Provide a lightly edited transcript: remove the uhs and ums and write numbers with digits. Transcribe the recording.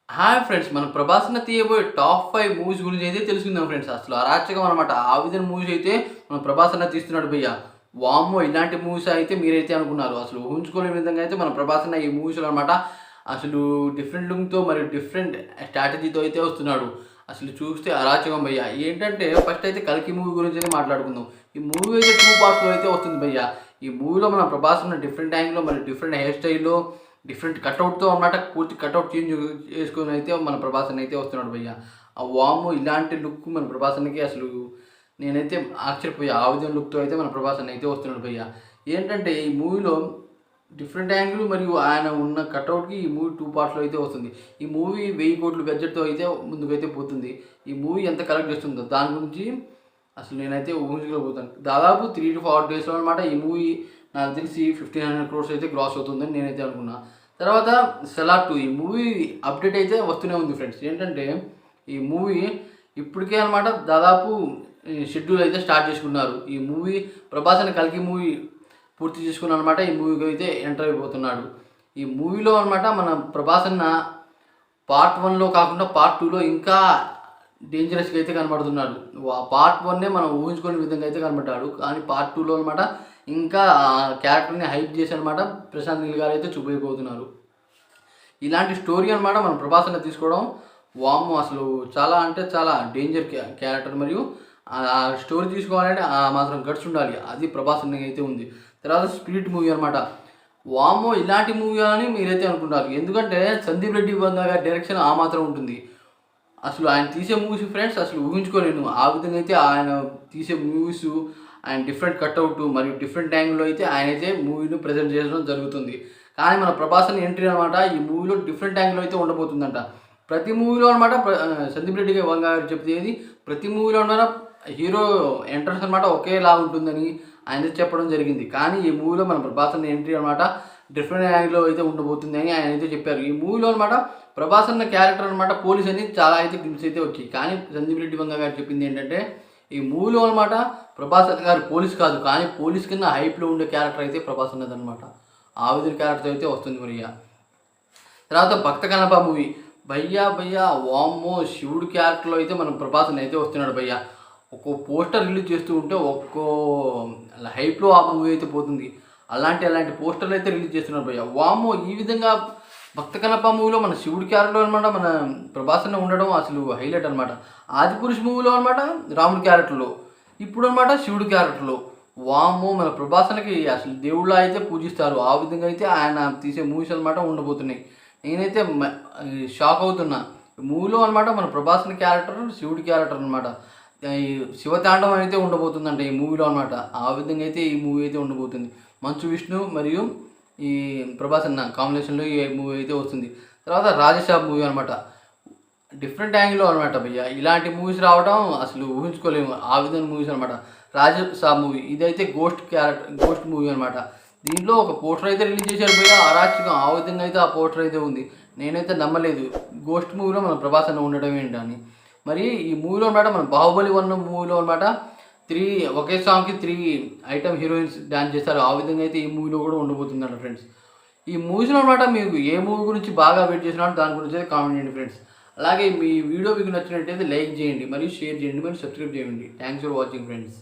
Hi friends. మనం 'ప్రభాస్‌ని' తీయబోయే top 5 movies గురించి అయితే తెలుసుకుందాం ఫ్రెండ్స్. అసలు అరాచకం అనమాట. ఆ విధంగా మూవీస్ అయితే మన 'ప్రభాస్' అన్న తీస్తున్నాడు భయ్య. వామ్మో! ఇలాంటి మూవీసా అయితే మీరైతే అనుకున్నారు. అసలు ఊహించుకోలేని విధంగా అయితే మన 'ప్రభాస్' అన్న ఈ మూవీస్‌లో అనమాట అసలు డిఫరెంట్ లుక్‌తో మరియు డిఫరెంట్ స్ట్రాటజీతో అయితే వస్తున్నాడు. అసలు చూస్తే అరాచకం భయ్య. ఏంటంటే ఫస్ట్ అయితే 'కల్కి' మూవీ గురించి అయితే మాట్లాడుకుందాం. ఈ మూవీ అయితే 2 పార్ట్స్‌లో అయితే వస్తుంది భయ్య. ఈ మూవీలో మన 'ప్రభాస్' అన్న డిఫరెంట్ యాంగిల్‌లో మరియు డిఫరెంట్ హెయిర్ స్టైల్‌లో డిఫరెంట్ కటౌట్‌తో అనమాట పూర్తి కటౌట్ చేంజ్ చేసుకొని అయితే మన 'ప్రభాస్' అన్న అయితే వస్తున్నాడు భయ్య. వామ్మో! ఇలాంటి లుక్ మన 'ప్రభాస్' అన్నకి అసలు నేనైతే ఆశ్చర్యపోయా. ఆ విధంగా లుక్‌తో అయితే మన 'ప్రభాస్' అన్న అయితే వస్తున్నాడు భయ్య. ఏంటంటే ఈ మూవీలో డిఫరెంట్ యాంగిల్ మరియు ఆయన ఉన్న కటౌట్‌కి ఈ మూవీ 2 పార్ట్స్‌లో అయితే వస్తుంది. ఈ మూవీ 1000 కోట్ల బడ్జెట్‌తో అయితే ముందుకైతే పోతుంది. ఈ మూవీ ఎంత కలెక్ట్ చేస్తుందో దాని గురించి అసలు నేనైతే ఊహించలేకపోతాను. దాదాపు 3-4 డేస్‌లో అనమాట ఈ మూవీ నాకు తెలిసి 1500 క్రోర్స్ అయితే గ్రాస్ అవుతుందని నేనైతే అనుకున్నా. తర్వాత 'సలార్ 2' ఈ మూవీ అప్డేట్ అయితే వస్తూనే ఉంది ఫ్రెండ్స్. ఏంటంటే ఈ మూవీ ఇప్పటికే అనమాట దాదాపు షెడ్యూల్ అయితే స్టార్ట్ చేసుకున్నారు. ఈ మూవీ 'ప్రభాస్' అనే 'కల్కి' మూవీ పూర్తి చేసుకున్నానమాట. ఈ మూవీకి అయితే ఎంటర్ అయిపోతున్నాడు. ఈ మూవీలో అనమాట మన 'ప్రభాస్' అన్న పార్ట్ 1లో కాకుండా పార్ట్ 2లో ఇంకా డేంజరస్‌గా అయితే కనబడుతున్నాడు. పార్ట్ 1నే మనం ఊహించుకోని విధంగా అయితే కనబడ్డాడు. కానీ పార్ట్ 2లో అనమాట ఇంకా క్యారెక్టర్‌ని హైప్ చేసి అనమాట ప్రశాంత్ నీల్ గారు అయితే చూపించబోతున్నారు. ఇలాంటి స్టోరీ అనమాట మనం 'ప్రభాస్' అన్న తీసుకోవడం వామ్మో! అసలు చాలా అంటే చాలా డేంజర్ క్యారెక్టర్ మరియు ఆ స్టోరీ తీసుకోవాలంటే ఆ మాత్రం గట్స్ ఉండాలి. అది 'ప్రభాస్' అన్నకి అయితే ఉంది. తర్వాత 'స్పిరిట్' మూవీ అనమాట. వామ్మో! ఇలాంటి మూవీ అని మీరైతే అనుకుంటారు. ఎందుకంటే సందీప్ రెడ్డి వంగ గారి డైరెక్షన్ ఆ మాత్రం ఉంటుంది. అసలు ఆయన తీసే మూవీస్ ఫ్రెండ్స్ అసలు ఊహించుకోలేను. ఆ విధంగా అయితే ఆయన తీసే మూవీసు, ఆయన డిఫరెంట్ కటౌట్ మరియు డిఫరెంట్ యాంగిల్‌లో అయితే ఆయనైతే మూవీని ప్రెజెంట్ చేయడం జరుగుతుంది. కానీ మన 'ప్రభాస్' అన్న ఎంట్రీ అనమాట ఈ మూవీలో డిఫరెంట్ యాంగిల్‌లో అయితే ఉండబోతుందంట. ప్రతి మూవీలో అనమాట సందీప్ రెడ్డి వంగ గారు చెప్పేది ప్రతి మూవీలో అనమాట హీరో ఎంట్రన్స్ అనమాట ఒకేలా ఉంటుందని ఆయన చెప్పడం జరిగింది. కానీ ఈ మూవీలో మన 'ప్రభాస్' అన్న ఎంట్రీ అనమాట డిఫరెంట్ యాంగిల్‌లో అయితే ఉండబోతుందని ఆయన అయితే చెప్పారు. ఈ మూవీలో అనమాట 'ప్రభాస్' అన్న క్యారెక్టర్ అనమాట పోలీస్ అని చాలా అయితే గ్లిమ్స్ అయితే వచ్చాయి. కానీ సందీప్ రెడ్డి వంగ గారు చెప్పింది ఏంటంటే ఈ మూవీలో అనమాట 'ప్రభాస్' అన్న గారు పోలీస్ కాదు. కానీ పోలీస్ కింద హైప్‌లో ఉండే క్యారెక్టర్ అయితే 'ప్రభాస్' అన్నదనమాట. ఆ విధంగా క్యారెక్టర్ అయితే వస్తుంది మరియా. తర్వాత 'భక్త కన్నప్ప' మూవీ భయ్యా వామ్మో! శివుడు క్యారెక్టర్‌లో అయితే మన 'ప్రభాస్' అన్న అయితే వస్తున్నాడు భయ్యా. ఒక్కో పోస్టర్ రిలీజ్ చేస్తూ ఉంటే హైప్‌లో ఆ మూవీ అయితే పోతుంది. అలాంటి పోస్టర్లు అయితే రిలీజ్ చేస్తున్నారు భయ్యా. వామ్మో! ఈ విధంగా 'భక్త కన్నప్ప' మూవీలో మన శివుడి క్యారెక్టర్‌లో అనమాట మన 'ప్రభాస్' అన్న ఉండడం అసలు హైలైట్ అనమాట. 'ఆదిపురుష్' మూవీలో అనమాట రాముడి క్యారెక్టర్‌లో, ఇప్పుడు అనమాట శివుడి క్యారెక్టర్‌లో. వామ్మో! మన 'ప్రభాస్' అన్నకి అసలు దేవుడిలా అయితే పూజిస్తారు. ఆ విధంగా అయితే ఆయన తీసే మూవీస్ అనమాట ఉండబోతున్నాయి. నేనైతే షాక్ అవుతున్నా. మూవీలో అనమాట మన 'ప్రభాస్' అన్న క్యారెక్టర్ శివుడి క్యారెక్టర్ అనమాట. ఈ శివతాండవం అయితే ఉండబోతుందంట ఈ మూవీలో అనమాట. ఆ విధంగా అయితే ఈ మూవీ అయితే ఉండబోతుంది. మంచు విష్ణు మరియు ఈ 'ప్రభాస్' అన్న కాంబినేషన్‌లో ఈ మూవీ అయితే వస్తుంది. తర్వాత 'రాజసాబ్' మూవీ అనమాట. డిఫరెంట్ యాంగిల్‌లో అనమాట భయ్య. ఇలాంటి మూవీస్ రావడం అసలు ఊహించుకోలేము. ఆ విధమైన మూవీస్ అనమాట. 'రాజసాబ్' మూవీ ఇదైతే గోస్ట్ మూవీ అనమాట. దీంట్లో ఒక పోస్టర్ అయితే రిలీజ్ చేశారు భయ్య. అరాచకం ఆ విధంగా అయితే ఆ పోస్టర్ అయితే ఉంది. నేనైతే నమ్మలేదు. గోస్ట్ మూవీలో మన 'ప్రభాస్' అన్న ఉండడం ఏంటని. మరి ఈ మూవీలో అనమాట మన 'బాహుబలి 1' మూవీలో అనమాట ఒకే సాంగ్‌కి 3 ఐటెమ్ హీరోయిన్స్ డాన్స్ చేస్తారు. ఆ విధంగా అయితే ఈ మూవీలో కూడా ఉండబోతుందంట ఫ్రెండ్స్. ఈ మూవీస్‌లో అనమాట మీకు ఏ మూవీ గురించి బాగా వెయిట్ చేస్తున్నారో దాని గురించి అయితే కామెంట్ చేయండి ఫ్రెండ్స్. అలాగే మీ వీడియో మీకు నచ్చినట్టయితే లైక్ చేయండి మరియు షేర్ చేయండి మరియు సబ్స్క్రైబ్ చేయండి. Thanks for watching friends.